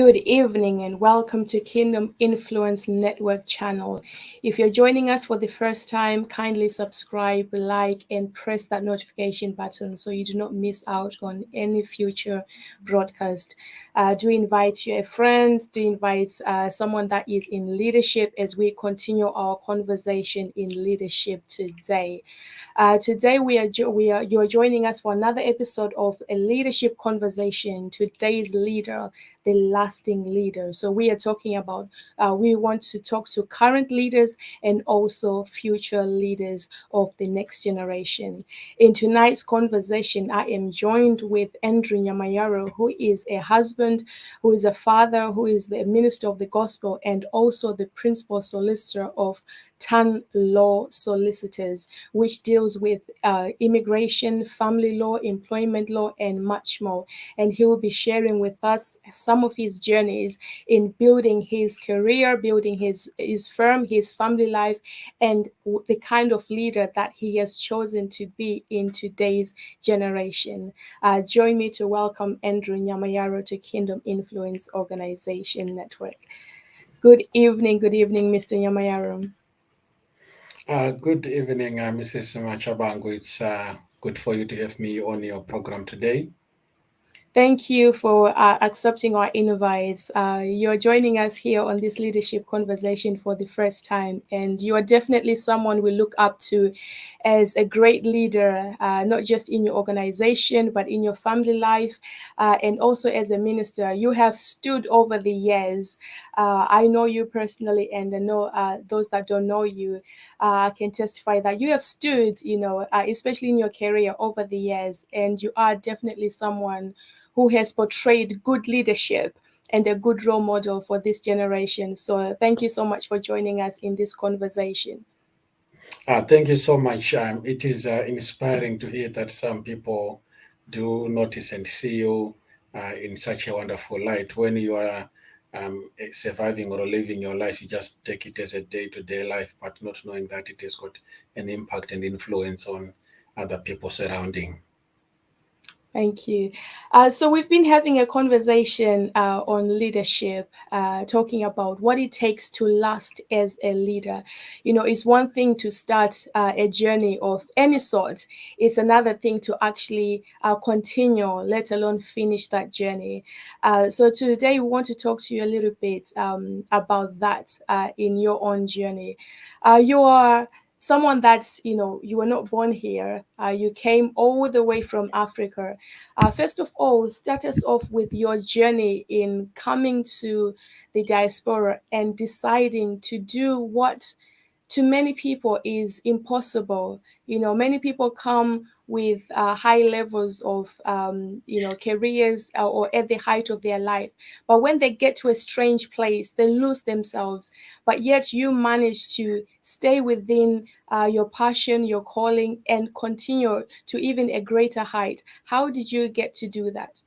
Good evening and welcome to Kingdom Influence Network channel. If you're joining us for the first time, kindly subscribe, like, and press that notification button so you do not miss out on any future broadcast. Do invite your friends, do invite someone that is in leadership as we continue our conversation in leadership today. Today you are joining us for another episode of a leadership conversation. Today's leader, the lasting leader. So we are talking about. We want to talk to current leaders and also future leaders of the next generation. In tonight's conversation, I am joined with Andrew Nyamayaro, who is a husband, who is a father, who is the minister of the gospel, and also the principal solicitor of Tann Law Solicitors, which deals with immigration, family law, employment law, and much more. And he will be sharing with us some of his journeys in building his career, building his firm, his family life, and the kind of leader that he has chosen to be in today's generation. Join me to welcome Andrew Nyamayaro to Kingdom Influence Organization Network. Good evening, Mr. Nyamayaro. Good evening, Mrs. Machabango. It's good for you to have me on your program today. Thank you for accepting our invites. You're joining us here on this leadership conversation for the first time, and you are definitely someone we look up to as a great leader, not just in your organization, but in your family life, and also as a minister. You have stood over the years. I know you personally, and I know those that don't know you can testify that you have stood, especially in your career over the years, and you are definitely someone who has portrayed good leadership and a good role model for this generation. So thank you so much for joining us in this conversation. Thank you so much. It is inspiring to hear that some people do notice and see you in such a wonderful light. When you are surviving or living your life, you just take it as a day-to-day life, but not knowing that it has got an impact and influence on other people surrounding. Thank you. So we've been having a conversation on leadership, talking about what it takes to last as a leader. It's one thing to start a journey of any sort. It's another thing to actually continue, let alone finish that journey. So today we want to talk to you a little bit about that in your own journey. You are someone that's, you were not born here. You came all the way from Africa. First of all, start us off with your journey in coming to the diaspora and deciding to do what to many people is impossible. Many people come with high levels of, careers or at the height of their life. But when they get to a strange place, they lose themselves. But yet you manage to stay within your passion, your calling, and continue to even a greater height. How did you get to do that?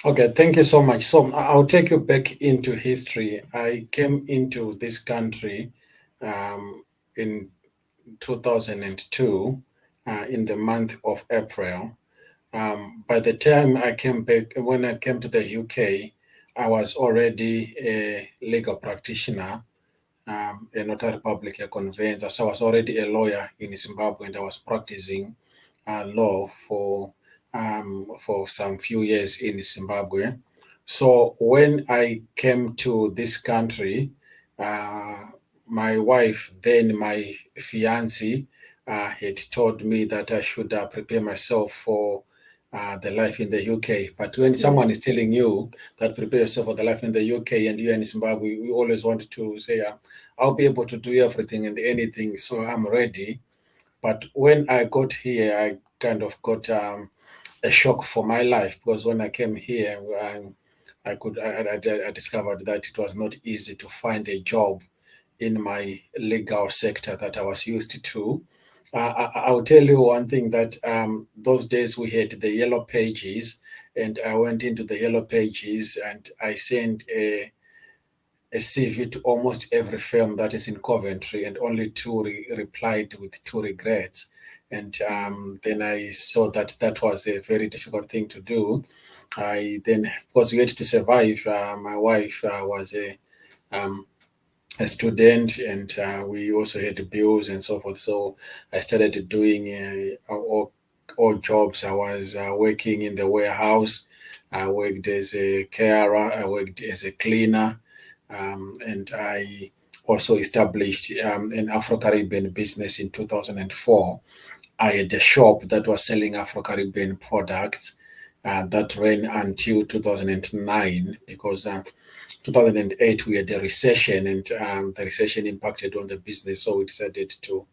Okay, thank you so much. So I'll take you back into history. I came into this country in 2002 in the month of April. By the time I came back, when I came to the UK, I was already a legal practitioner, a notary public, a conveyancer. So I was already a lawyer in Zimbabwe, and I was practicing law for some few years in Zimbabwe. So when I came to this country, my wife, then my fiancé, had told me that I should prepare myself for the life in the UK. But when someone is telling you that prepare yourself for the life in the UK and you're in Zimbabwe, we always want to say, I'll be able to do everything and anything, so I'm ready. But when I got here, I kind of got a shock for my life, because when I came here, I discovered that it was not easy to find a job in my legal sector that I was used to. I'll tell you one thing, that those days we had the yellow pages, and I went into the yellow pages and I sent a CV to almost every firm that is in Coventry, and only two replied with two regrets. And then I saw that that was a very difficult thing to do. I then, of course, we had to survive. My wife was um, a student, and we also had bills and so forth. So I started doing all jobs. I was working in the warehouse. I worked as a carer. I worked as a cleaner, and I also established an Afro-Caribbean business in 2004. I had a shop that was selling Afro-Caribbean products that ran until 2009, because 2008 we had a recession, and the recession impacted on the business, so we decided to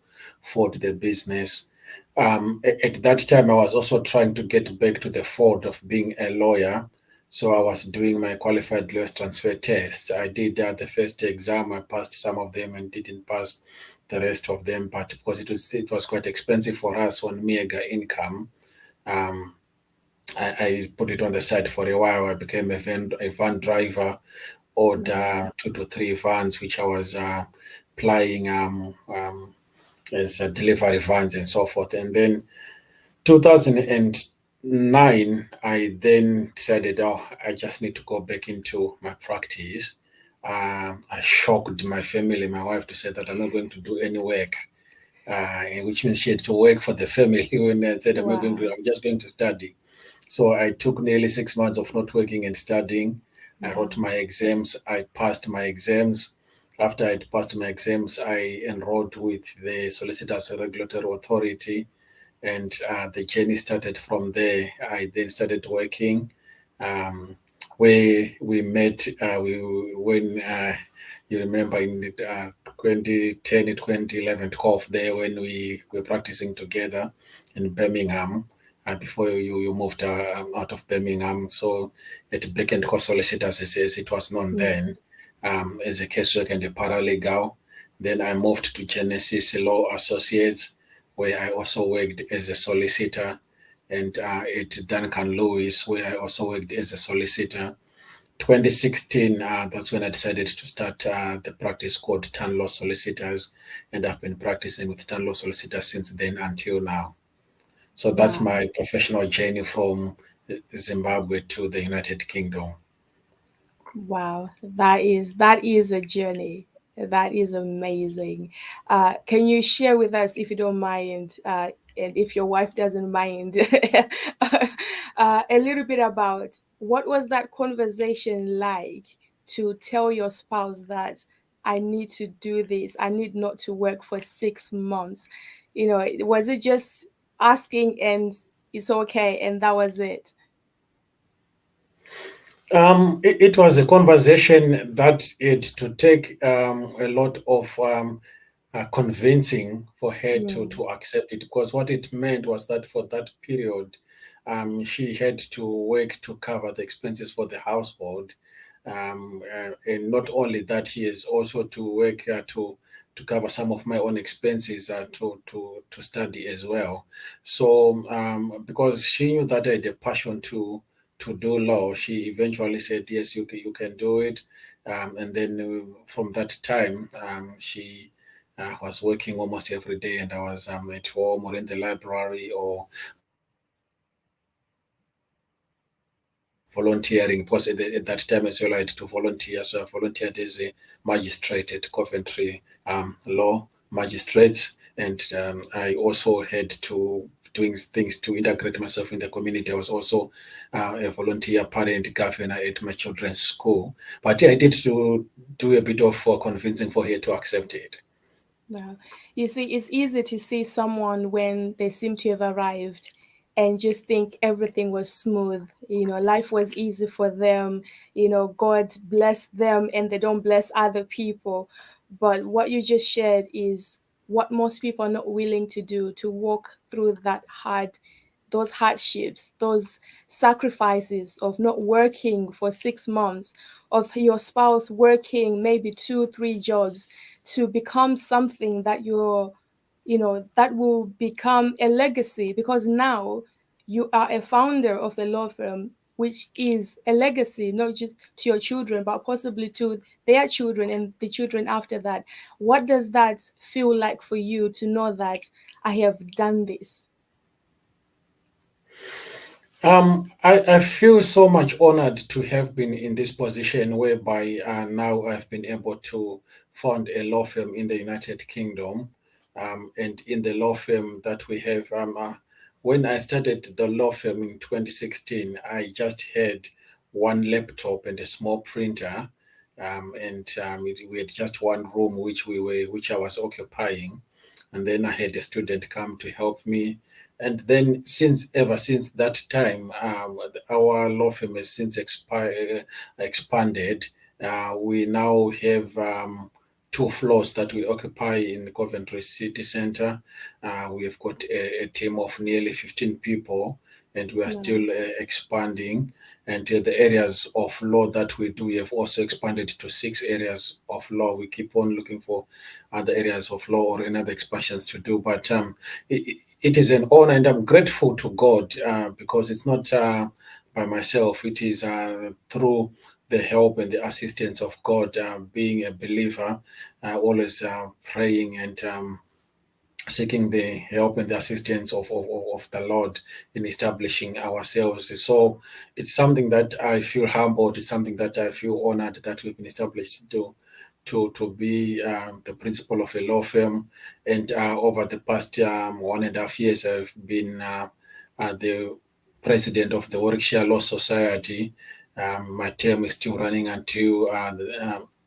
fold the business. At that time, I was also trying to get back to the fold of being a lawyer, so I was doing my qualified lawyers transfer tests. I did the first exam, I passed some of them and didn't pass the rest of them, but because it was quite expensive for us on meager income, um, I put it on the side for a while. I became a van driver, order 2 to 3 vans, which I was plying as delivery vans and so forth. And then 2009, I then decided, oh, I just need to go back into my practice. I shocked my family, my wife, to say that I'm not going to do any work, which means she had to work for the family. When I said, Wow. I'm just going to study. So I took nearly 6 months of not working and studying. I wrote Wow. my exams. I passed my exams. After I'd passed my exams, I enrolled with the Solicitors Regulatory Authority, and the journey started from there. I then started working. Um, where we met, when you remember in 2010, 2011, 12, there when we were practicing together in Birmingham, before you moved out of Birmingham. So at Beck and Co Solicitors, as it was known Yes. then, as a caseworker and a paralegal. Then I moved to Genesis Law Associates, where I also worked as a solicitor, and at Duncan Lewis, where I also worked as a solicitor. 2016, that's when I decided to start the practice called Tann Law Solicitors, and I've been practicing with Tann Law Solicitors since then until now. So that's Wow. my professional journey from Zimbabwe to the United Kingdom. Wow, that is a journey. That is amazing. Can you share with us, if you don't mind, and if your wife doesn't mind, a little bit about what was that conversation like to tell your spouse that I need to do this, I need not to work for 6 months? Was it just asking and it's okay, and that was it? It was a conversation that had to take a lot of convincing for her Mm, to accept it, because what it meant was that for that period, she had to work to cover the expenses for the household. And not only that, he is also to work to cover some of my own expenses to study as well. So because she knew that I had a passion to do law, she eventually said, yes, you can do it. And then from that time, she was working almost every day, and I was at home or in the library or volunteering. Because at that time as well, I had to volunteer. So I volunteered as a magistrate at Coventry Law Magistrates, and I also had to doing things to integrate myself in the community. I was also a volunteer parent governor at my children's school. But yeah, I did to do a bit of convincing for her to accept it. wow. You see, it's easy to see someone when they seem to have arrived and just think everything was smooth. Life was easy for them. God blessed them and they don't bless other people. But what you just shared is what most people are not willing to do, to walk through those hardships, those sacrifices of not working for 6 months, of your spouse working maybe 2, 3 jobs to become something that that will become a legacy, because now you are a founder of a law firm. which is a legacy, not just to your children, but possibly to their children and the children after that. What does that feel like for you to know that I have done this? I feel so much honored to have been in this position whereby now I've been able to found a law firm in the United Kingdom. And in the law firm that we have, when I started the law firm in 2016, I just had one laptop and a small printer. We had just one room which I was occupying. And then I had a student come to help me, and then ever since that time, our law firm has since expanded. We now have two floors that we occupy in the Coventry City Centre. We have got a team of nearly 15 people, and we are still expanding. And the areas of law that we do, we have also expanded to 6 areas of law. We keep on looking for other areas of law or any other expansions to do. But it is an honor, and I'm grateful to God because it's not by myself. It is through the help and the assistance of God. Being a believer, always praying and seeking the help and the assistance of the Lord in establishing ourselves. So it's something that I feel humbled. It's something that I feel honored that we've been established to be the principal of a law firm. And over the past 1.5 years, I've been the president of the Warwickshire Law Society. My term is still running until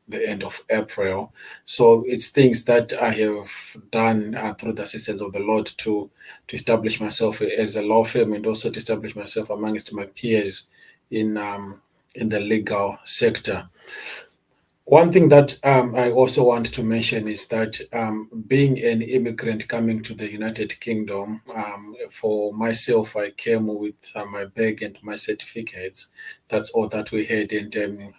the end of April. So it's things that I have done through the assistance of the Lord to establish myself as a law firm, and also to establish myself amongst my peers in the legal sector. One thing that I also want to mention is that being an immigrant coming to the United Kingdom, for myself, I came with my bag and my certificates. That's all that we had, and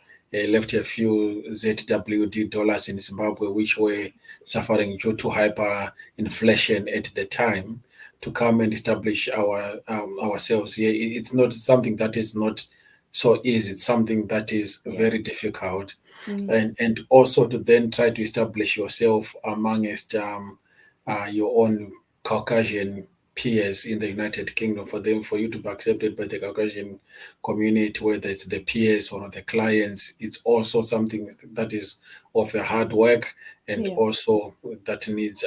left a few ZWD dollars in Zimbabwe, which were suffering due to hyperinflation at the time, to come and establish ourselves here. It's not something that is not so easy. It's something that is very difficult. And also to then try to establish yourself amongst your own Caucasian peers in the United Kingdom, for you to be accepted by the Caucasian community, whether it's the peers or the clients. It's also something that is of a hard work, and also that needs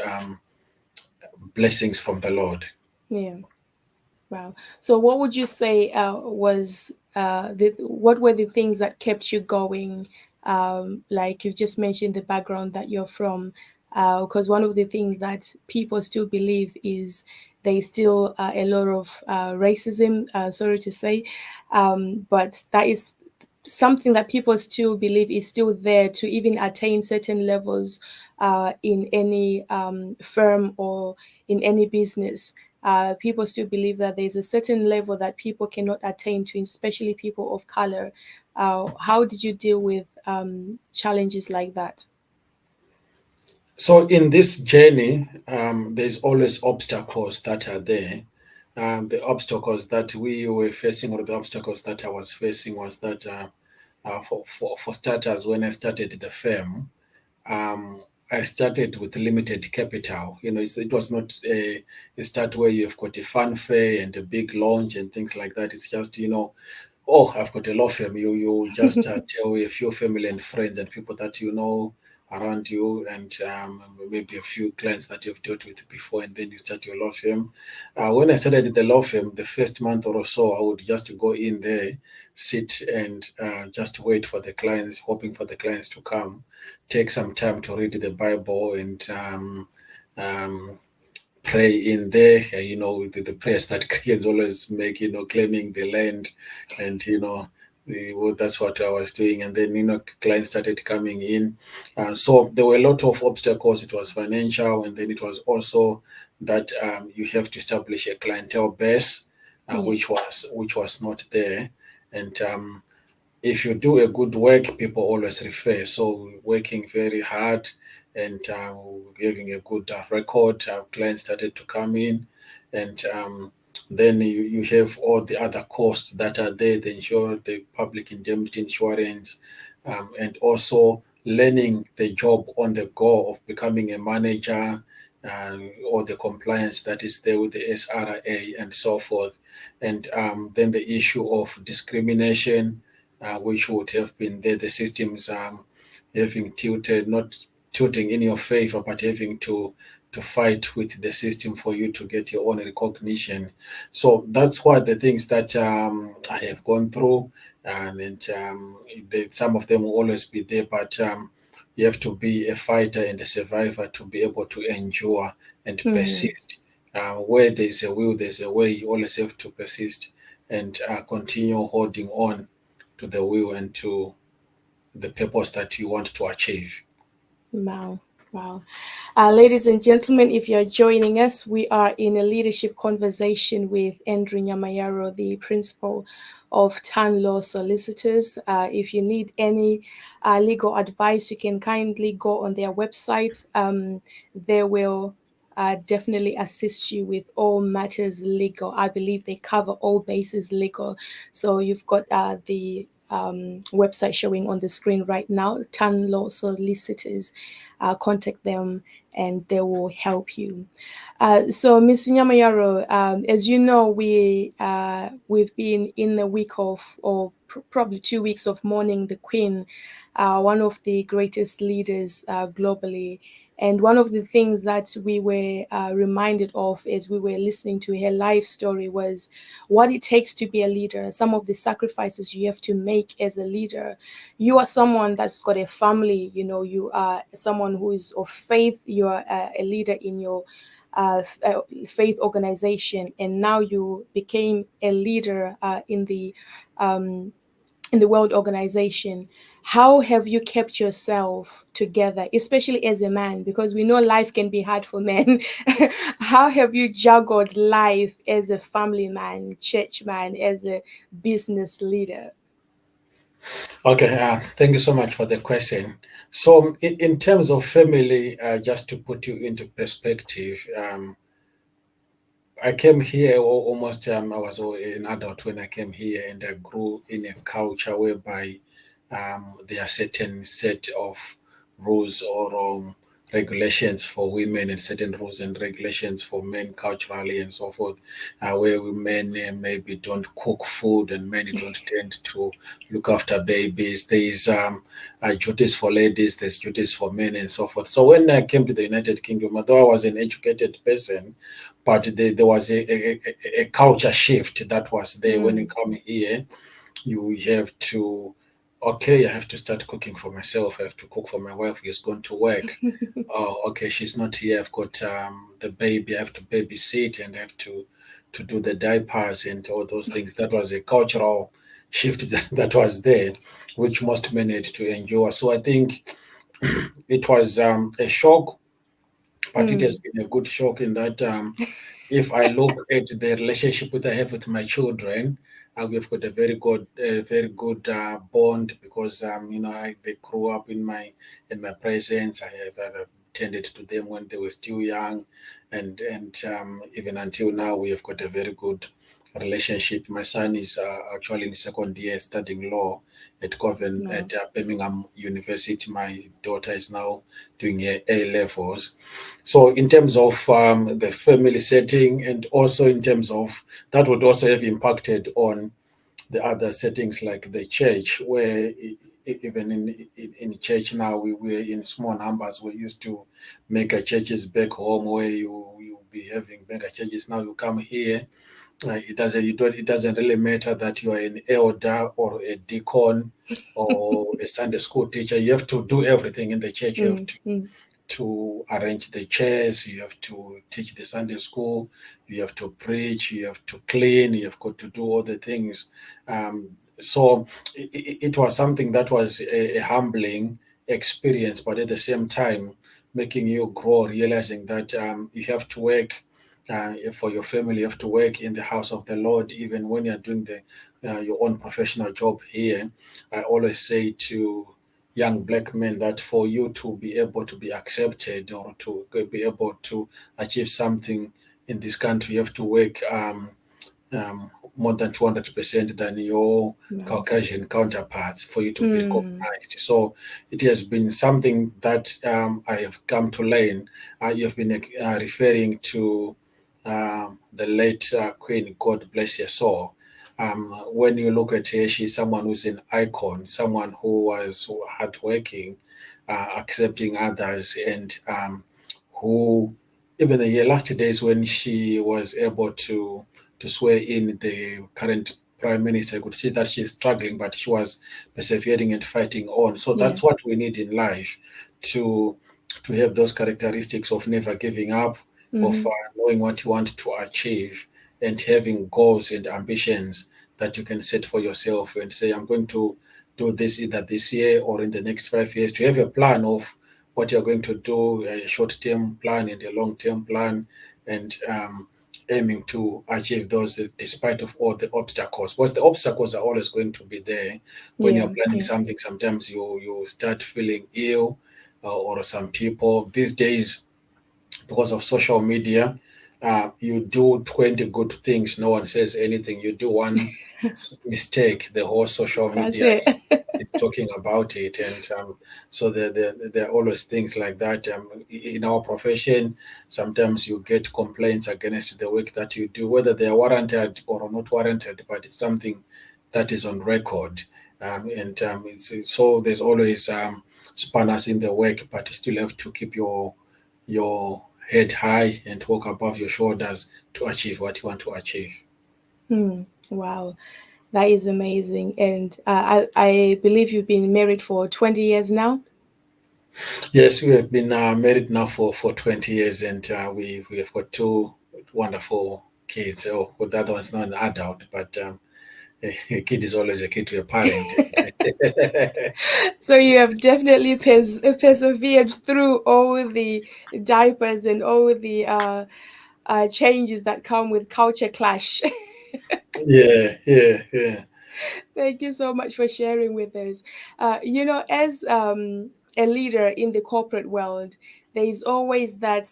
blessings from the Lord. Yeah. Wow. So what would you say what were the things that kept you going? Like you just mentioned the background that you're from, because one of the things that people still believe is there's still a lot of racism, sorry to say, but that is something that people still believe is still there to even attain certain levels in any firm or in any business. People still believe that there's a certain level that people cannot attain to, especially people of color. How did you deal with challenges like that? So in this journey, there's always obstacles that are there. The obstacles that we were facing, or the obstacles that I was facing, was that for starters, when I started the firm, I started with limited capital. It was not a start where you've got a fanfare and a big launch and things like that. It's just, oh, I've got a law firm. You just tell a few family and friends and people that you know around you, and maybe a few clients that you've dealt with before, and then you start your law firm. When I started the law firm, the first month or so, I would just go in there, sit, and just wait for the clients, hoping for the clients to come, take some time to read the Bible, and pray in there, with the prayers that Christians always make, claiming the land, and that's what I was doing. And then clients started coming in, so there were a lot of obstacles. It was financial, and then it was also that you have to establish a clientele base, which was not there. And if you do a good work, people always refer. So working very hard and having a good record, clients started to come in, and Then you have all the other costs that are there, the public indemnity insurance, and also learning the job on the go of becoming a manager, or the compliance that is there with the SRA and so forth. And then the issue of discrimination, which would have been there, the systems having tilted, not tilting in your favor, but having to fight with the system for you to get your own recognition. So that's what the things that I have gone through, and some of them will always be there, but you have to be a fighter and a survivor to be able to endure and persist. Where there's a will, there's a way. You always have to persist and continue holding on to the will and to the purpose that you want to achieve. Wow. Wow. Ladies and gentlemen, if you're joining us, we are in a leadership conversation with Andrew Nyamayaro, the principal of Tann Law Solicitors. If you need any legal advice, you can kindly go on their website. They will definitely assist you with all matters legal. I believe they cover all bases legal. So you've got the website showing on the screen right now, Tann Law Solicitors. Contact them and they will help you. So, Ms. Nyamayaro, as you know, we've been in a week of, or probably 2 weeks of mourning the Queen, one of the greatest leaders globally. And one of the things that we were reminded of as we were listening to her life story was what it takes to be a leader, some of the sacrifices you have to make as a leader. You are someone that's got a family, you are someone who is of faith, you are a leader in your faith organization, and now you became a leader in the World Organization. How have you kept yourself together, especially as a man? Because we know life can be hard for men. How have you juggled life as a family man, church man, as a business leader? Okay, thank you so much for the question. So, in terms of family, just to put you into perspective, I came here almost, I was an adult when I came here, and I grew in a culture whereby there are certain set of rules or regulations for women and certain rules and regulations for men culturally and so forth, where men maybe don't cook food and men don't tend to look after babies. There's duties for ladies, there's duties for men and so forth. So when I came to the United Kingdom, although I was an educated person, but there was a culture shift that was there. When you come here, you have to, okay, I have to start cooking for myself. I have to cook for my wife who's going to work. Oh, okay, she's not here. I've got the baby. I have to babysit and I have to do the diapers and all those things. That was a cultural shift that was there, which most men had to endure. So I think it was a shock, but it has been a good shock in that if I look at the relationship that I have with my children, we've got a very good bond because they grew up in my presence. I've tended to them when they were still young, and even until now we have got a very good relationship. My son is actually in second year studying law at No. Birmingham University. My daughter is now doing her A levels. So, in terms of the family setting, and also in terms of that, would also have impacted on the other settings like the church, where even in church now we're in small numbers. We used to mega churches back home where you be having mega churches. Now you come here, it doesn't really matter that you are an elder or a deacon or a Sunday school teacher. You have to do everything in the church. You have to arrange the chairs, you have to teach the Sunday school, you have to preach, you have to clean, you have got to do all the things. So it was something that was a humbling experience, but at the same time, making you grow, realizing that you have to work for your family, you have to work in the house of the Lord, even when you're doing your own professional job here. I always say to young black men that for you to be able to be accepted or to be able to achieve something in this country, you have to work more than 200% than your Caucasian counterparts for you to be recognized. So it has been something that I have come to learn. You have been referring to the late Queen, God bless her soul. When you look at her, she's someone who's an icon, someone who was hardworking, accepting others, and who, even in the last days when she was able to swear in the current prime minister, I could see that she's struggling, but she was persevering and fighting on. So that's what we need in life, to have those characteristics of never giving up, of knowing what you want to achieve, and having goals and ambitions that you can set for yourself and say, I'm going to do this either this year or in the next 5 years, to have a plan of what you're going to do, a short-term plan and a long-term plan, and aiming to achieve those despite of all the obstacles. Because the obstacles are always going to be there. When you're planning something, sometimes you start feeling ill, or some people these days, because of social media, you do 20 good things, no one says anything. You do one mistake, the whole social That's media it. is talking about it. And so there are always things like that. In our profession, sometimes you get complaints against the work that you do, whether they are warranted or not warranted, but it's something that is on record. So there's always spanners in the work, but you still have to keep your head high and walk above your shoulders to achieve what you want to achieve. Wow, that is amazing. And I believe you've been married for 20 years now. Yes, we have been married now for 20 years, and we have got two wonderful kids. Oh, well, the other one's not an adult, but a kid is always a kid to a parent. So you have definitely persevered through all the diapers and all the changes that come with culture clash. Yeah, yeah, yeah. Thank you so much for sharing with us. As a leader in the corporate world, there is always that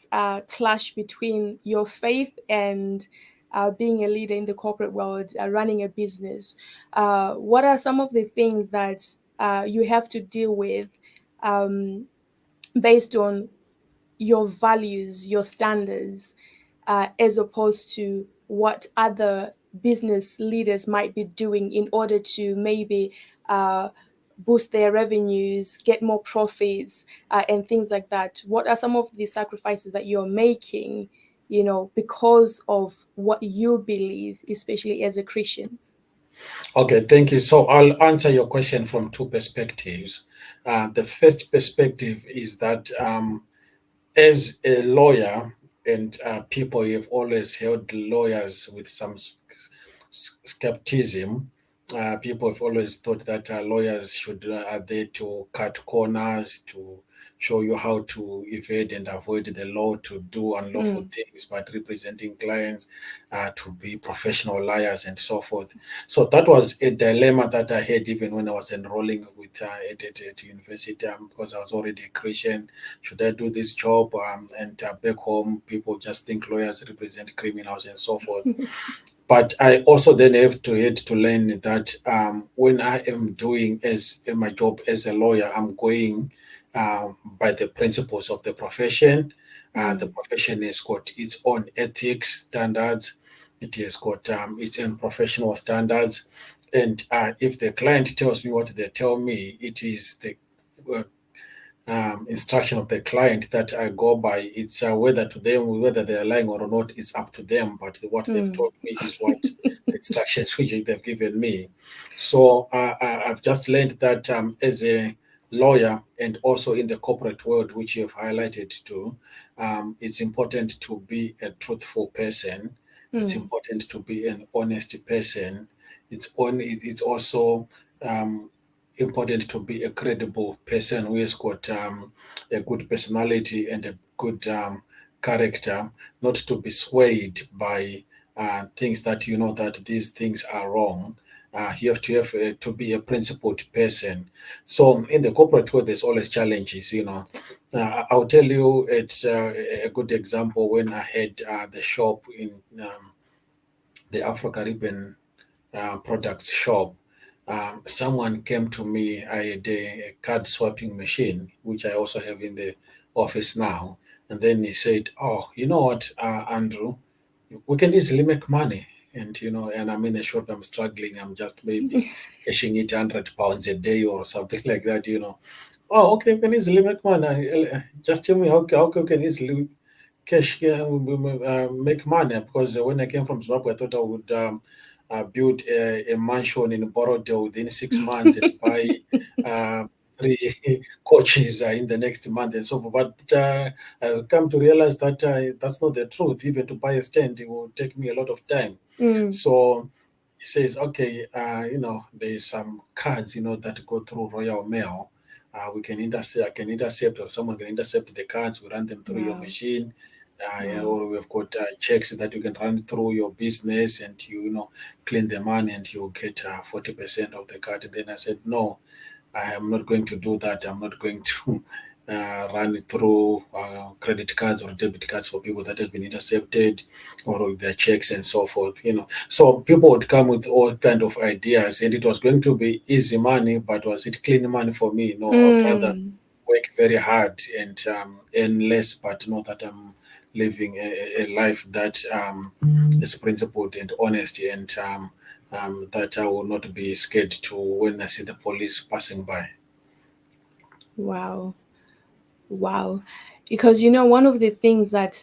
clash between your faith and being a leader in the corporate world, running a business. What are some of the things that you have to deal with um, based on your values, your standards, as opposed to what other business leaders might be doing in order to maybe uh, boost their revenues, get more profits, and things like that? What are some of the sacrifices that you're making, because of what you believe, especially as a Christian? Okay, thank you. So I'll answer your question from two perspectives. The first perspective is that as a lawyer, and people have always held lawyers with some skepticism. People have always thought that lawyers are there to cut corners, to show you how to evade and avoid the law, to do unlawful things, but representing clients, to be professional liars and so forth. So that was a dilemma that I had even when I was enrolling with at university, because I was already a Christian. Should I do this job? And back home, people just think lawyers represent criminals and so forth. But I also then have to had to learn that when I am doing as my job as a lawyer, I'm going by the principles of the profession. The profession has got its own ethics standards. It has got its own professional standards. And if the client tells me what they tell me, it is the uh, instruction of the client that I go by. It's whether to them, whether they are lying or not, it's up to them. But what they've told me is what the instructions which they've given me. So I've just learned that as a lawyer and also in the corporate world, which you have highlighted too, it's important to be a truthful person. It's important to be an honest person. It's also um, important to be a credible person who has got a good personality and a good character, not to be swayed by things that you know that these things are wrong. You have to be a principled person. So in the corporate world, there's always challenges. I'll tell you it's a good example when I had the shop in the Afro Caribbean products shop, someone came to me. I had a card swapping machine, which I also have in the office now. And then he said, "Oh, you know what, Andrew, we can easily make money." And and I'm in a shop, I'm struggling, I'm just maybe cashing it £100 a day or something like that. Oh, okay, we can easily make money. Just tell me how we can easily cash make money, because when I came from Zimbabwe, I thought I would build a mansion in Borodale within 6 months and buy uh, three coaches in the next month and so forth. But I come to realize that that's not the truth. Even to buy a stand, it will take me a lot of time. Mm. So he says, okay, there is some cards, that go through Royal Mail. We can intercept, I can intercept, or someone can intercept the cards. We run them through your Wow. machine, Wow. or we've got checks that you can run through your business, and clean the money, and you get 40% of the card. And then I said, no, I am not going to do that. I'm not going to run through credit cards or debit cards for people that have been intercepted, or with their checks and so forth. So people would come with all kind of ideas, and it was going to be easy money, but was it clean money for me? No, I'd rather Mm. work very hard and earn less, but know that I'm living a life that is principled and honest, and that I will not be scared to when I see the police passing by. Wow. Wow. Because one of the things that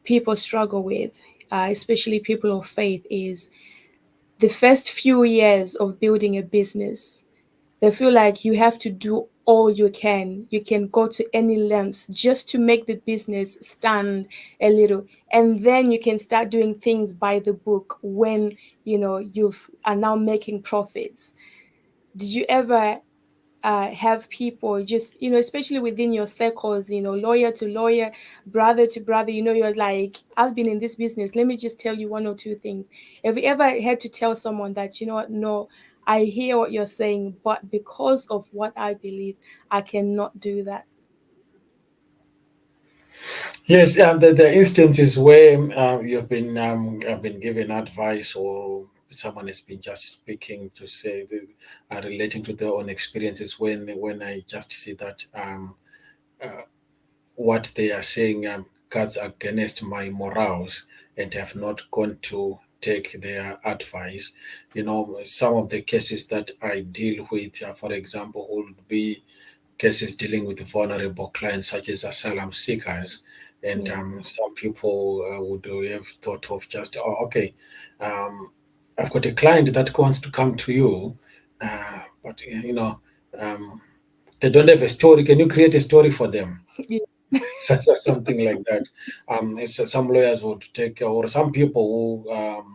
people struggle with, especially people of faith, is the first few years of building a business. They feel like you have to do all you can. You can go to any lengths just to make the business stand a little. And then you can start doing things by the book when, you've are now making profits. Did you ever have people just, especially within your circles, lawyer to lawyer, brother to brother, you're like, I've been in this business. Let me just tell you one or two things. Have you ever had to tell someone that, you know what, no, I hear what you're saying, but because of what I believe, I cannot do that? Yes, and the instances where have been given advice, or someone has been just speaking to say relating to their own experiences, when I just see that what they are saying cuts against my morals, and have not gone to take their advice. Some of the cases that I deal with, for example, would be cases dealing with vulnerable clients such as asylum seekers. And Yeah. some people would have thought of just, oh, okay, um, I've got a client that wants to come to you, but um, they don't have a story. Can you create a story for them? Yeah. Something like that. Some lawyers would take, or some people who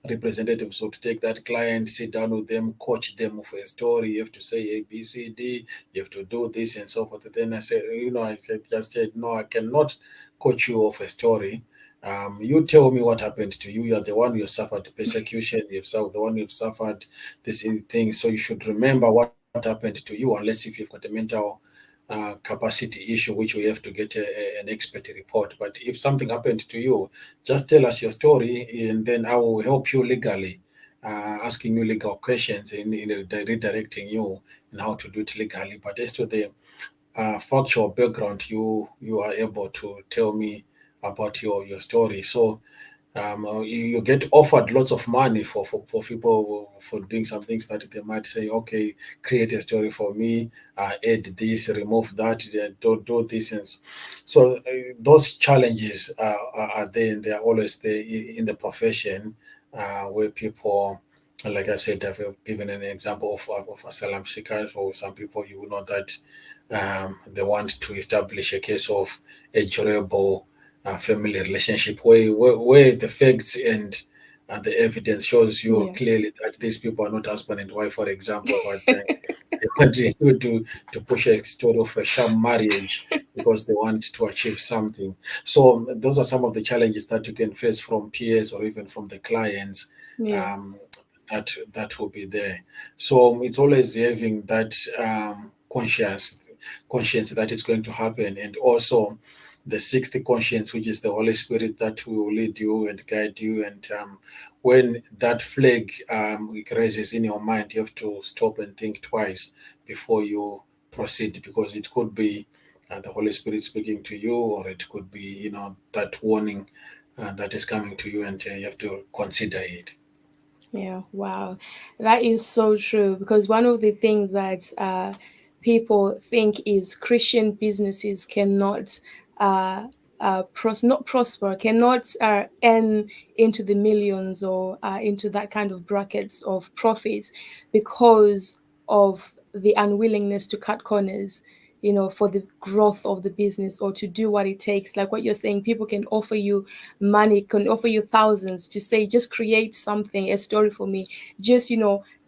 representatives would take that client, sit down with them, coach them for a story. You have to say A, B, C, D. You have to do this and so forth. Then just said, no, I cannot coach you of a story. You tell me what happened to you. You are the one who suffered persecution. The one who suffered this thing. So you should remember what happened to you, unless if you've got a mental capacity issue, which we have to get an expert report. But if something happened to you, just tell us your story, and then I will help you legally, asking you legal questions, in redirecting you in how to do it legally. But as to the factual background, you are able to tell me about your story. So you get offered lots of money for people for doing some things that they might say, okay, create a story for me, add this, remove that, do this. And so those challenges are there, and they're always there in the profession, where people, like I said, I've given an example of asylum seekers, or some people you will know that they want to establish a case of a durable family relationship, where the facts and the evidence shows you Yeah. clearly that these people are not husband and wife, for example, but they want you to push a story of a sham marriage because they want to achieve something. So those are some of the challenges that you can face from peers or even from the clients. Yeah. Um, that will be there. So it's always having that conscience that is going to happen, and also the sixth conscience, which is the Holy Spirit that will lead you and guide you. And when that flag rises in your mind, you have to stop and think twice before you proceed, because it could be the Holy Spirit speaking to you, or it could be, that warning that is coming to you, and you have to consider it. Yeah, wow. That is so true, because one of the things that people think is Christian businesses cannot not prosper, cannot earn into the millions, or into that kind of brackets of profits, because of the unwillingness to cut corners, for the growth of the business, or to do what it takes. Like what you're saying, people can offer you money, can offer you thousands to say, just create something, a story for me. Just,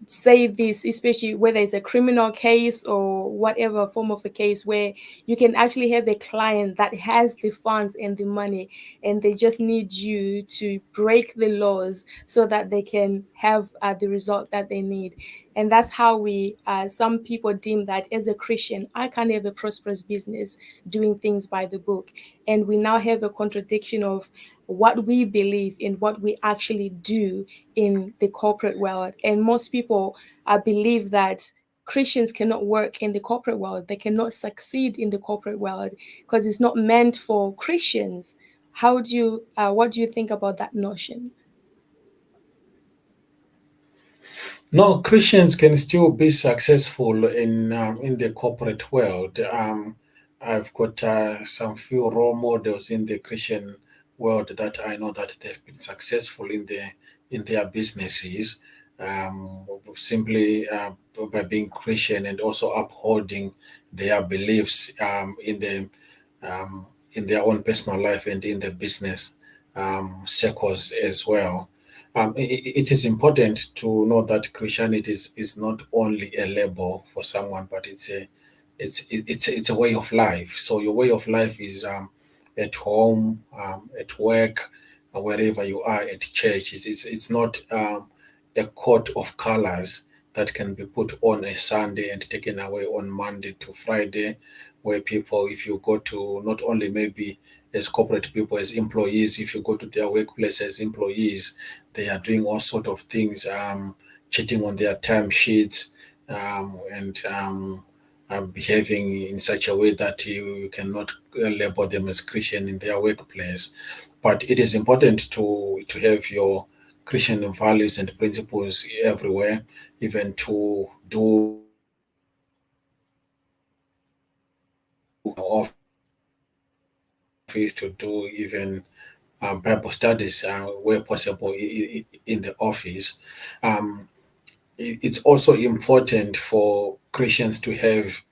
say this, especially whether it's a criminal case or whatever form of a case, where you can actually have the client that has the funds and the money, and they just need you to break the laws so that they can have the result that they need. And that's how some people deem that as a Christian, I can't have a prosperous business doing things by the book. And we now have a contradiction of what we believe and what we actually do in the corporate world. And most people believe that Christians cannot work in the corporate world. They cannot succeed in the corporate world because it's not meant for Christians. What do you think about that notion? No, Christians can still be successful in the corporate world. I've got some few role models in the Christian world that I know that they've been successful in their businesses, simply by being Christian and also upholding their beliefs in their own personal life and in the business circles as well. It is important to know that Christianity is not only a label for someone, but it's a way of life. So your way of life is at home, at work, wherever you are, at church. It's not a coat of colors that can be put on a Sunday and taken away on Monday to Friday, where people, if you go to, not only maybe as corporate people, as employees, if you go to their workplace as employees, they are doing all sort of things, cheating on their time sheets, and behaving in such a way that you cannot label them as Christian in their workplace. But it is important to have your Christian values and principles everywhere, even to do office, to do even Bible studies where possible in the office. Um, it's also important for Christians to have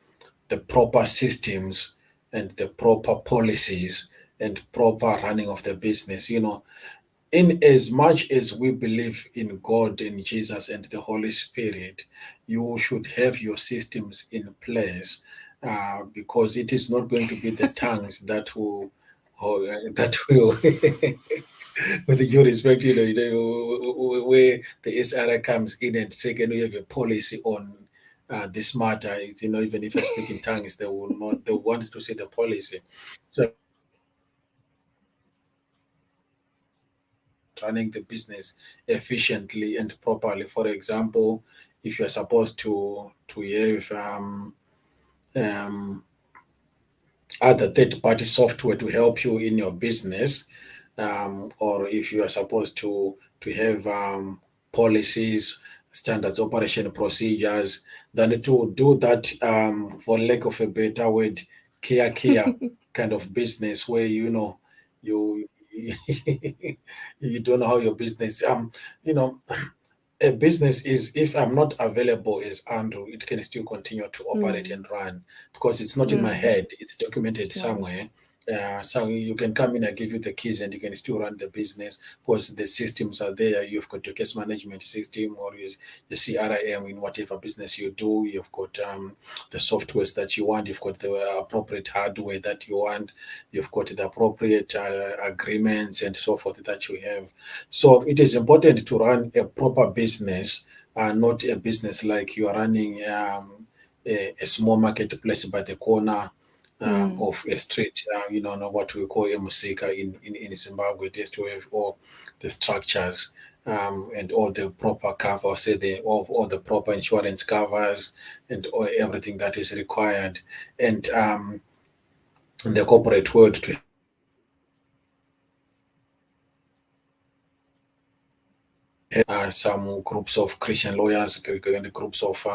the proper systems and the proper policies and proper running of the business. In as much as we believe in God and Jesus and the Holy Spirit, you should have your systems in place, because it is not going to be the tongues that will, that will with the due respect, where the SRI comes in and say, can we have a policy on this matter? Even if I speak in tongues, they will not, they want to see the policy. So running the business efficiently and properly. For example, if you're supposed to have um, other third-party software to help you in your business, or if you are supposed to have policies, standards, operation procedures, then to do that, for lack of a better word, care kind of business where you you don't know how your business you know a business is, if I'm not available as Andrew, it can still continue to operate Mm, and run because it's not in my mm, head, it's documented yeah. somewhere. So you can come in, I give you the keys, and you can still run the business because the systems are there. You've got your case management system, or use the CRM in whatever business you do. You've got the softwares that you want. You've got the appropriate hardware that you want. You've got the appropriate agreements and so forth that you have. So it is important to run a proper business, not a business like you are running a small marketplace by the corner, of a street, what we call a musika in Zimbabwe. It is to have all the structures and all the proper cover, say all the proper insurance covers and all, everything that is required. And in the corporate world, to have some groups of Christian lawyers and groups of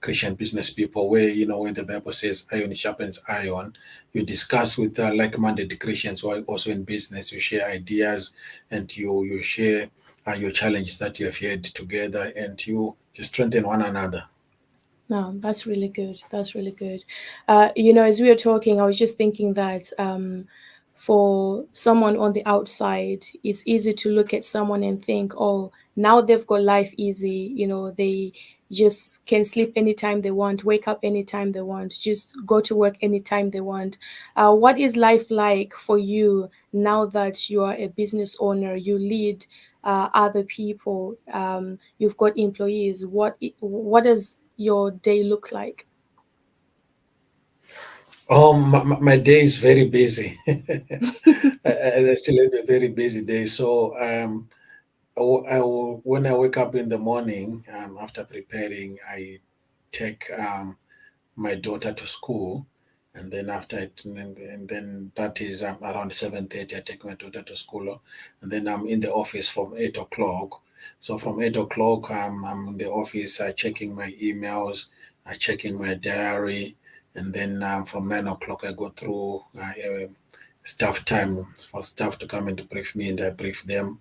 Christian business people, where where the Bible says iron sharpens iron. You discuss with like-minded Christians who are also in business. You share ideas, and you share your challenges that you have had together, and you strengthen one another. No, that's really good. That's really good. As we were talking, I was just thinking that for someone on the outside, it's easy to look at someone and think, oh, now they've got life easy. They just can sleep anytime they want, wake up anytime they want, just go to work anytime they want. What is life like for you now that you are a business owner? You lead other people. You've got employees. What does your day look like? Oh, my day is very busy. I still have a very busy day. So when I wake up in the morning, after preparing, I take my daughter to school, and then after it, and then that is around 7:30. I take my daughter to school, and then I'm in the office from 8 o'clock. So from 8 o'clock, I'm in the office, checking my emails, checking my diary, and then from 9 o'clock I go through staff time for staff to come and to brief me, and I brief them.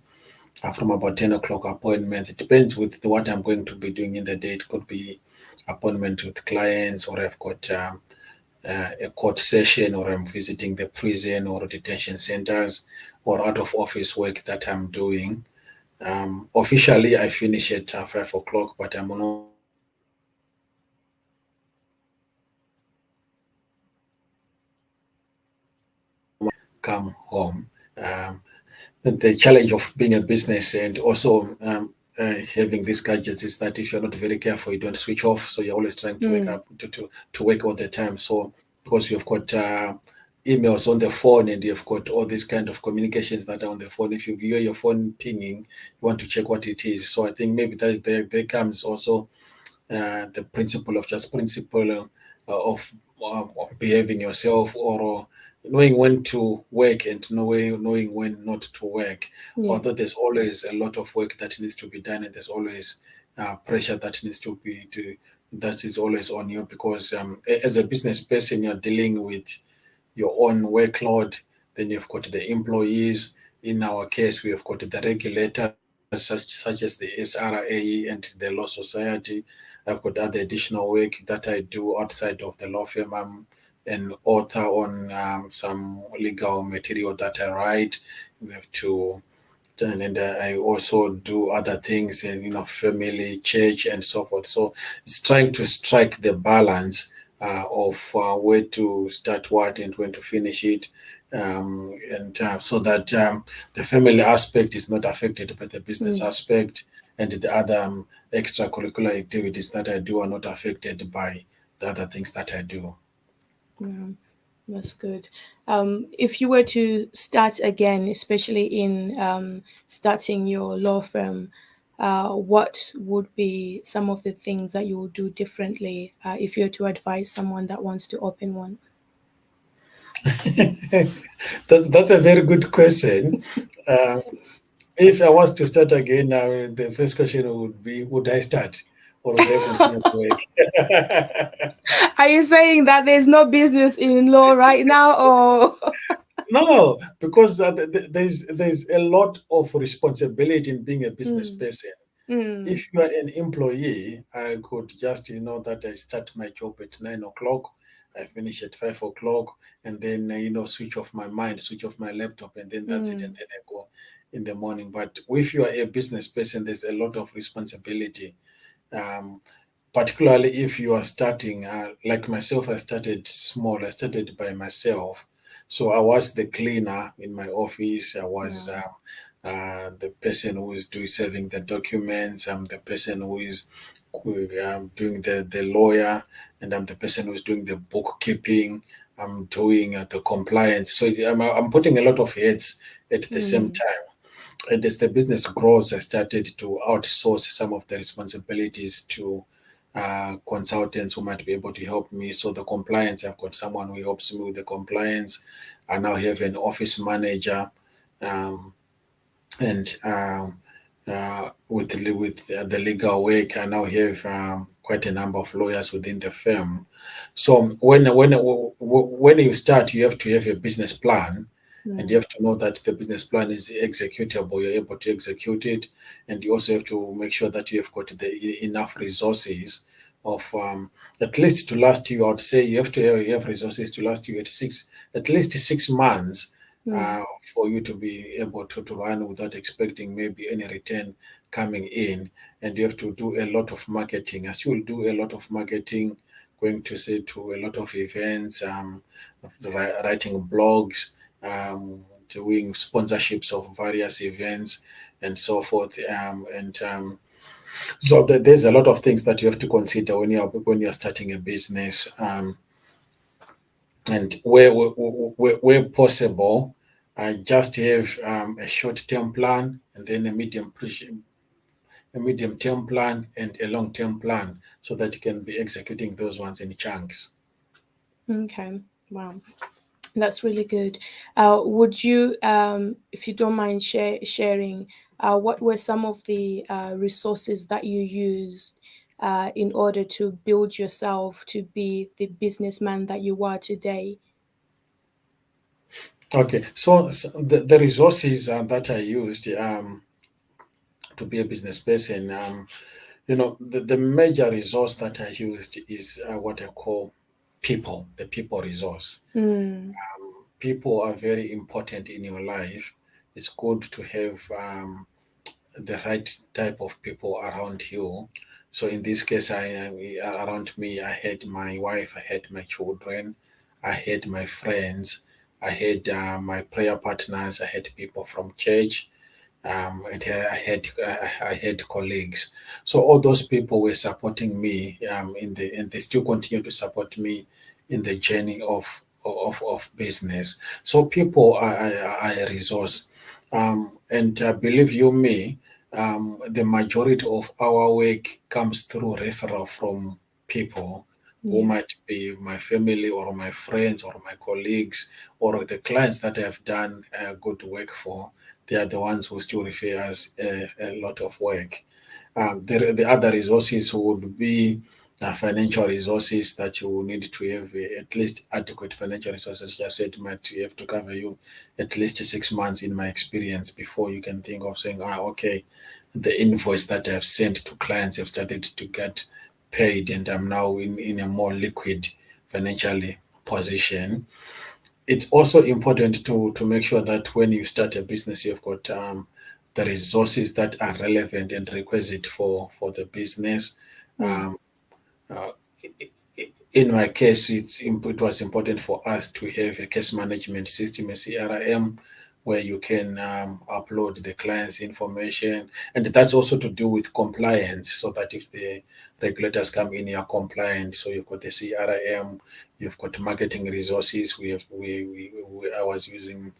From about 10 o'clock appointments. It depends with what I'm going to be doing in the day. It could be appointment with clients, or I've got a court session, or I'm visiting the prison or detention centers, or out of office work that I'm doing. Officially, I finish at 5 o'clock, but I'm normally come home. Um, the challenge of being a business and also having these gadgets is that if you're not very careful, you don't switch off. So you're always trying to wake Mm, up to work all the time. So because you've got emails on the phone, and you've got all these kind of communications that are on the phone. If you hear your phone pinging, you want to check what it is. So I think maybe that there comes also the principle of behaving yourself, or knowing when to work and knowing when not to work. yeah. Although there's always a lot of work that needs to be done, and there's always pressure that needs to be that is always on you, because as a business person, you're dealing with your own workload. Then you've got the employees. In our case, we have got the regulators, such as the SRA and the Law Society. I've got other additional work that I do outside of the law firm. I'm an author on some legal material that I write. We have to, and I also do other things, and family, church, and so forth. So it's trying to strike the balance of where to start what and when to finish it, and so that the family aspect is not affected by the business Mm, aspect, and the other extracurricular activities that I do are not affected by the other things that I do. yeah, that's good. If you were to start again, especially in starting your law firm, what would be some of the things that you would do differently if you were to advise someone that wants to open one? That's a very good question. Uh, if I was to start again, the first question would be: would I start, or would I continue to work? Are you saying that there's no business in law right now, or? No, because there's a lot of responsibility in being a business Mm, person. mm, If you are an employee, I could just that I start my job at 9 o'clock, I finish at 5 o'clock, and then switch off my mind, switch off my laptop, and then that's it, and mm, then I go in the morning. But if you are a business person, there's a lot of responsibility. Um, Particularly if you are starting, like myself, I started small. I started by myself, so I was the cleaner in my office. I was yeah. the person who is doing serving the documents. I'm the person who doing the lawyer, and I'm the person who's doing the bookkeeping. I'm doing the compliance. So I'm putting a lot of heads at the same Mm. time. And as the business grows, I started to outsource some of the responsibilities to consultants who might be able to help me. So the compliance, I've got someone who helps me with the compliance. I now have an office manager, um, and with the legal work, I now have quite a number of lawyers within the firm. So when you start, you have to have a business plan, and you Mm. have to know that the business plan is executable. You're able to execute it, and you also have to make sure that you have got enough resources of at least to last you. I would say you have to have resources to last you at least 6 months Mm. uh, for you to be able to run without expecting maybe any return coming in. And you have to do a lot of marketing. As you will do a lot of marketing, going to say to a lot of events, writing blogs, doing sponsorships of various events, and so forth. So there's a lot of things that you have to consider when you're starting a business. And where possible, I just have a short-term plan and then a medium-term plan and a long-term plan, so that you can be executing those ones in chunks. Okay. Wow. That's really good. Would you, if you don't mind sharing, what were some of the resources that you used in order to build yourself to be the businessman that you are today? Okay, so the resources that I used to be a business person, the major resource that I used is what I call people, the people resource. Mm. People are very important in your life. It's good to have the right type of people around you. So in this case, around me, I had my wife, I had my children, I had my friends, I had my prayer partners, I had people from church, and I had colleagues. So all those people were supporting me and they still continue to support me in the journey of business. So people are a resource, and believe you me, the majority of our work comes through referral from people who Yeah. might be my family or my friends or my colleagues or the clients that I've done good work for. They are the ones who still refer us a lot of work. The other resources would be financial resources that you will need to have at least adequate financial resources. Just said might have to cover you at least 6 months in my experience before you can think of saying, okay, the invoice that I've sent to clients have started to get paid and I'm now in a more liquid financially position. It's also important to make sure that when you start a business, you've got the resources that are relevant and requisite for the business. Mm. Um, uh, in my case, it was important for us to have a case management system, a CRM, where you can upload the client's information. And that's also to do with compliance, so that if the regulators come in, you're compliant. So you've got the CRM, you've got marketing resources. I was using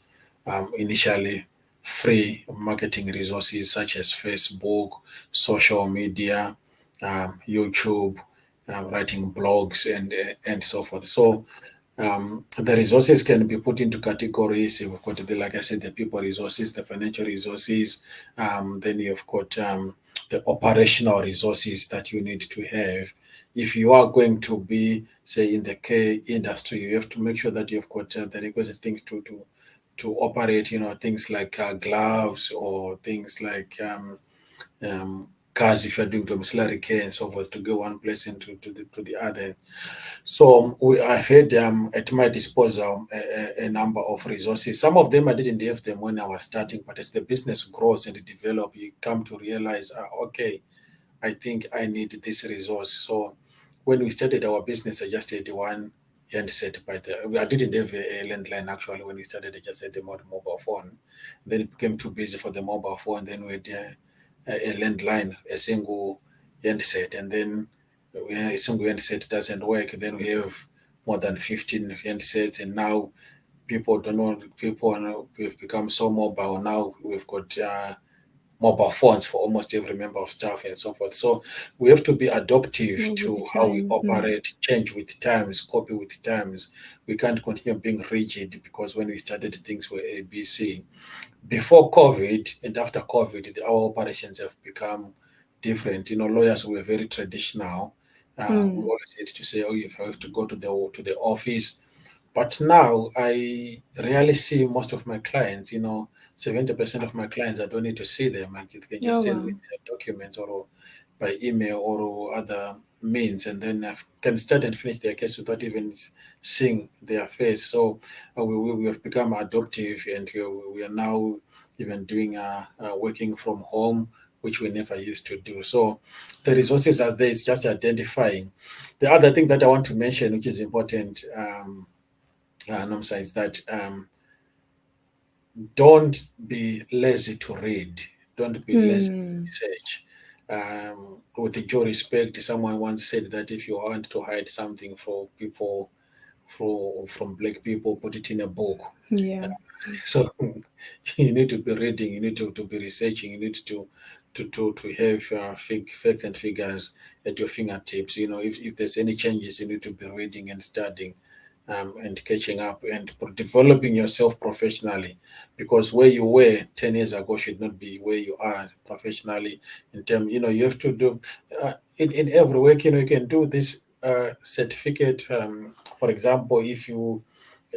initially free marketing resources such as Facebook, social media, YouTube, writing blogs, and so forth. So the resources can be put into categories. You've got like I said, the people resources, the financial resources. Then you've got the operational resources that you need to have. If you are going to be, say, in the care industry, you have to make sure that you've got the requisite things to operate. Things like gloves or things like cars if you're doing domiciliary care and so forth to go one place and to the other. So I've had at my disposal a number of resources. Some of them I didn't have them when I was starting, but as the business grows and develops, you come to realize, okay, I think I need this resource. So when we started our business, I just had one handset I didn't have a landline actually when we started. I just had a mobile phone. Then it became too busy for the mobile phone. Then we had a landline, a single handset, and then when a single handset doesn't work, then we have more than 15 handsets, and now people don't know. We've become so mobile now. We've got mobile phones for almost every member of staff and so forth. So we have to be adaptive Move with to the how we time. operate, change with times, copy with times. We can't continue being rigid because when we started, things were ABC. Before COVID and after COVID, our operations have become different. Lawyers were very traditional. We Mm. always had to say, "Oh, you have to go to the office." But now I rarely see most of my clients. 70% of my clients, I don't need to see them. I can Oh just send me wow. their documents or by email or other means, and then I can start and finish their case without even seeing their face. So we have become adaptive, and we are now even doing working from home, which we never used to do. So the resources are there. It's just identifying. The other thing that I want to mention, which is important, Nomsa, is that don't be lazy to read. Don't be lazy to Mm. research. With due respect, someone once said that if you want to hide something from people, from black people, put it in a book. Yeah. So you need to be reading, you need to be researching, you need to have facts and figures at your fingertips. If there's any changes, you need to be reading and studying, and catching up and developing yourself professionally, because where you were 10 years ago should not be where you are professionally. You have to do in every work. You can do this certificate. For example, if you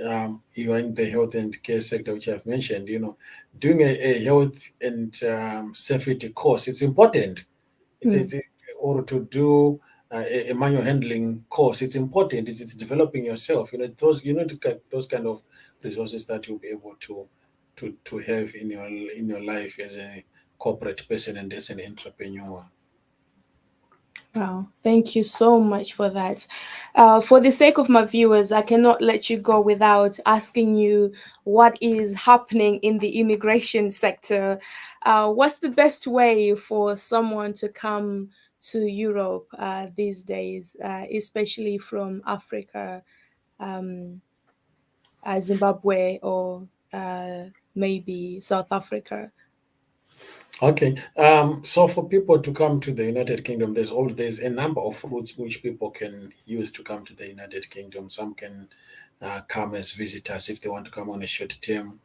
are in the health and care sector, which I've mentioned, doing a health and safety course, it's important. Mm. Or to do a manual handling course, it's important. It's developing yourself. You know to get those kind of resources that you'll be able to have in your life as a corporate person and as an entrepreneur. Wow, thank you so much for that. For the sake of my viewers, I cannot let you go without asking you what is happening in the immigration sector. What's the best way for someone to come to Europe these days, especially from Africa, um, Zimbabwe, or maybe South Africa? Okay. So for people to come to the United Kingdom, there's a number of routes which people can use to come to the United Kingdom. Some can come as visitors if they want to come on a short term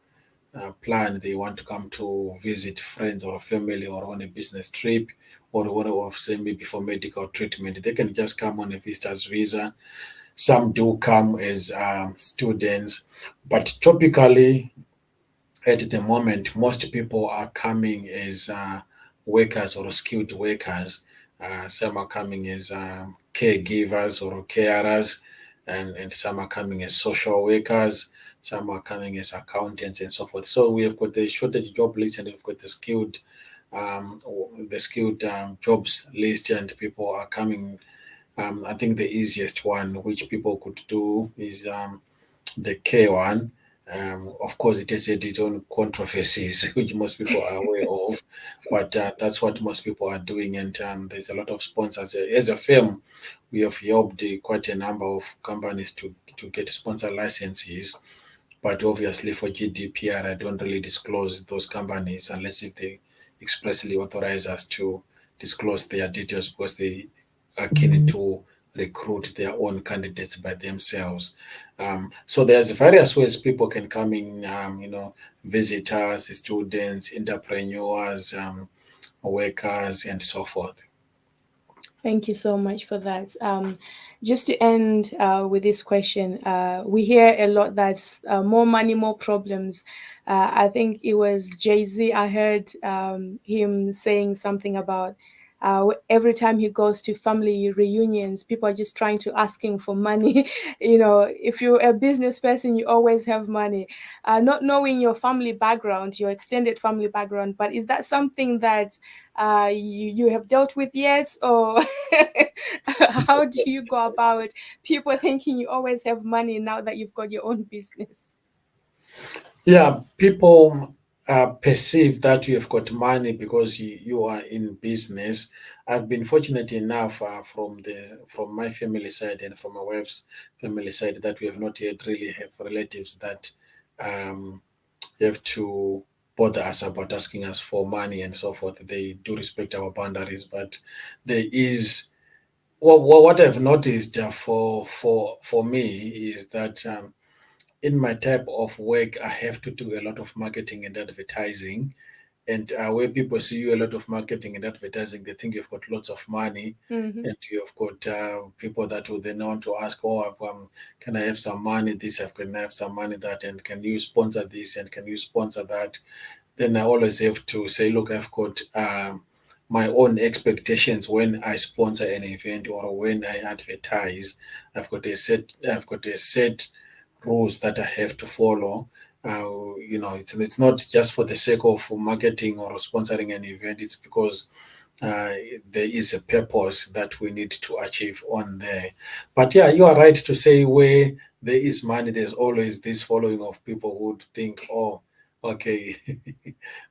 plan. They want to come to visit friends or family or on a business trip, or say maybe for medical treatment. They can just come on a visitor's visa. Some do come as students, but typically at the moment, most people are coming as workers or skilled workers. Some are coming as caregivers or carers, and some are coming as social workers. Some are coming as accountants and so forth. So we have got the shortage job list, and we've got the skilled jobs list, and people are coming. I think the easiest one which people could do is the K one. Of course, it has had its own controversies, which most people are aware of, but that's what most people are doing. And there's a lot of sponsors. As a firm, we have helped quite a number of companies to get sponsor licenses. But obviously, for GDPR, I don't really disclose those companies unless if they expressly authorize us to disclose their details, because they are keen to recruit their own candidates by themselves. So there's various ways people can come in, visitors, students, entrepreneurs, workers, and so forth. Thank you so much for that. Just to end with this question, we hear a lot that's more money, more problems. I think it was Jay-Z. I heard him saying something about every time he goes to family reunions, people are just trying to ask him for money. If you're a business person, you always have money. Not knowing your family background, your extended family background, but is that something that you have dealt with yet, or how do you go about people thinking you always have money now that you've got your own business? Yeah, people perceive that you have got money because you are in business. I've been fortunate enough from my family side and from my wife's family side that we have not yet really have relatives that um, have to bother us about asking us for money and so forth. They do respect our boundaries, but there is what I've noticed for me is that in my type of work, I have to do a lot of marketing and advertising. And where people see you a lot of marketing and advertising, they think you've got lots of money, Mm-hmm. and you've got people that will then want to ask, "Oh, can I have some money? This, can I have some money that, and can you sponsor this, and can you sponsor that?" Then I always have to say, "Look, I've got my own expectations when I sponsor an event or when I advertise. I've got a set rules that I have to follow. It's not just for the sake of marketing or sponsoring an event. It's because uh, there is a purpose that we need to achieve on there. But yeah, you are right to say where there is money, there's always this following of people who would think, oh, okay,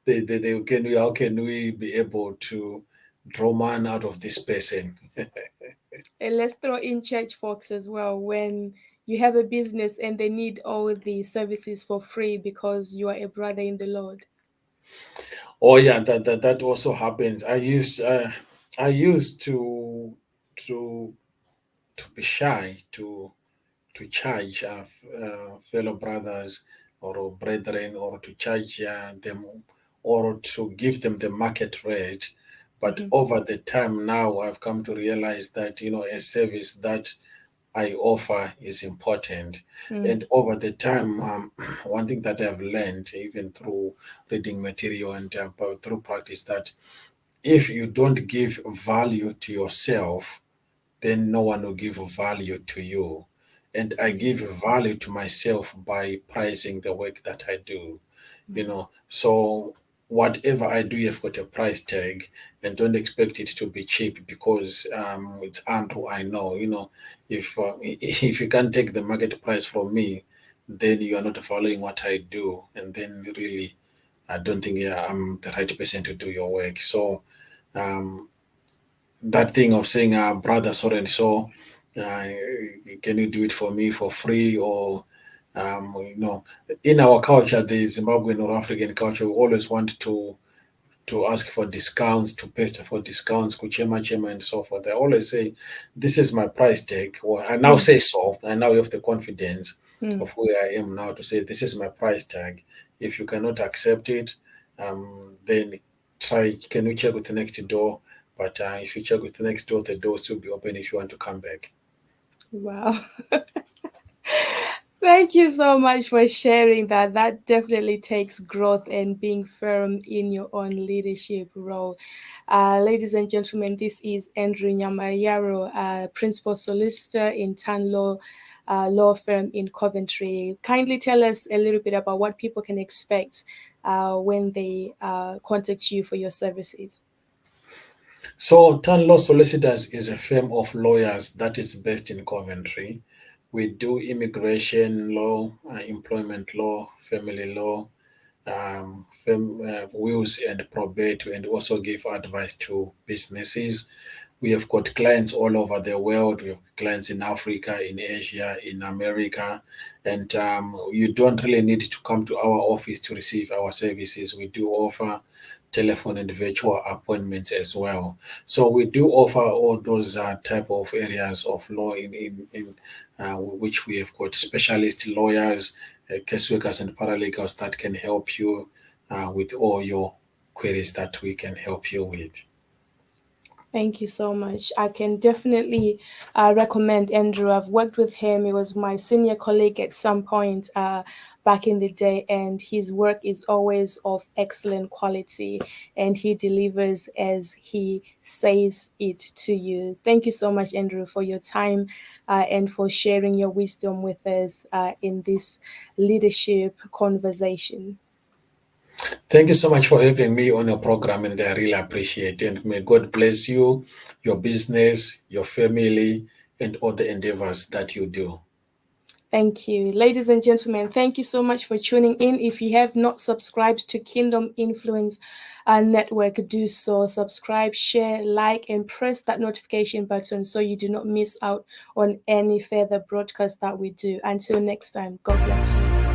how can we be able to draw money out of this person? And let's throw in church folks as well. When you have a business and they need all the services for free because you are a brother in the Lord. Oh yeah, that also happens. I used to to be shy to charge fellow brothers or brethren, or to charge them, or to give them the market rate. But Mm-hmm. over the time now, I've come to realize that a service that I offer is important. Mm. And over the time, one thing that I've learned, even through reading material and through practice, that if you don't give value to yourself, then no one will give value to you. And I give value to myself by pricing the work that I do. So whatever I do, you've got a price tag, and don't expect it to be cheap because it's Andrew. I know, if if you can't take the market price from me, then you are not following what I do, and then really, I don't think I'm the right person to do your work. So um, that thing of saying, brother, so and so, uh, can you do it for me for free? Or, in our culture, the Zimbabwean or African culture, we always want to ask for discounts, to pester for discounts, kuchema chema, and so forth. I always say, this is my price tag. Or I now Mm. say so. I now have the confidence Mm. of where I am now to say, this is my price tag. If you cannot accept it, then try, can you check with the next door? But if you check with the next door, the door will still be open if you want to come back. Wow. Thank you so much for sharing that. That definitely takes growth and being firm in your own leadership role. Ladies and gentlemen, this is Andrew Nyamayaro, Principal Solicitor in Tann Law Firm in Coventry. Kindly tell us a little bit about what people can expect when they contact you for your services. So, Tann Law Solicitors is a firm of lawyers that is based in Coventry. We do immigration law, employment law, family law, wills and probate, and also give advice to businesses. We have got clients all over the world. We have clients in Africa, in Asia, in America, and you don't really need to come to our office to receive our services. We do offer telephone and virtual appointments as well. So we do offer all those type of areas of law in which we have got specialist lawyers, caseworkers, and paralegals that can help you with all your queries that we can help you with. Thank you so much. I can definitely recommend Andrew. I've worked with him. He was my senior colleague at some point back in the day, and his work is always of excellent quality, and he delivers as he says it to you. Thank you so much, Andrew, for your time and for sharing your wisdom with us in this leadership conversation. Thank you so much for having me on your program, and I really appreciate it. And may God bless you, your business, your family, and all the endeavors that you do. Thank you. Ladies and gentlemen, thank you so much for tuning in. If you have not subscribed to Kingdom Influence Network, do so. Subscribe, share, like, and press that notification button so you do not miss out on any further broadcast that we do. Until next time, God bless you.